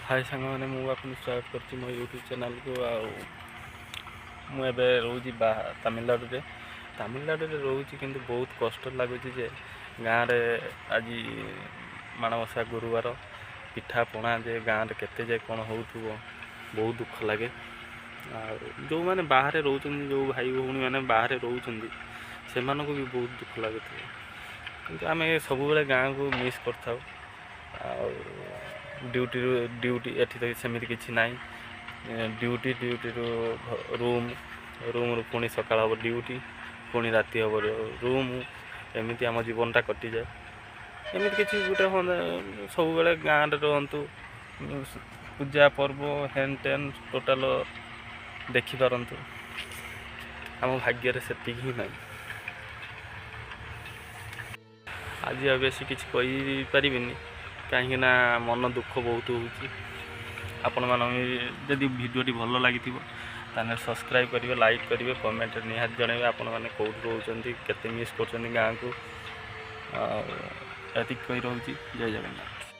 हाय सांग मैंने मुझे स्वागत कर मो यूट्यूब चैनल को मुझे रोचे तमिलनाडु रे तमिलनाडु रे रोचे कि बहुत कष्ट लगुच गाँव में आज माणवसा गुरुवार पिठा पणा जे गाँव में केते जे कौन हो बहुत दुख लगे जो मैंने बाहर रोच जो भाई भौणी मैंने बाहर रोच से भी बहुत दुख लगे कि आम सब गाँव को मिस कर ड्यूटी ड्यूटी एठी तो सेमती किसी ना ड्यूटी रूम रूम पुणी सकाळ हम ड्यूटी पुणी राति हम रूम एमती आम जीवनटा कटि जाए एमती किसी गोटे सब गाँव में रुहतु पूजा पर्व हेन टेन टोटाल देखिपारतु आम भाग्य से ही ना आज बेसी किसी कहीपरिनी कहीं मन दुख बहुत होपण जदि भिडियोटी भल लगी ताने सब्सक्राइब करेंगे लाइक करेंगे कमेंट निहाती जनइबे आपण मैंने कौट रोचे केते मिस कर गाँव को ये कही रोचे। जय जगन्नाथ।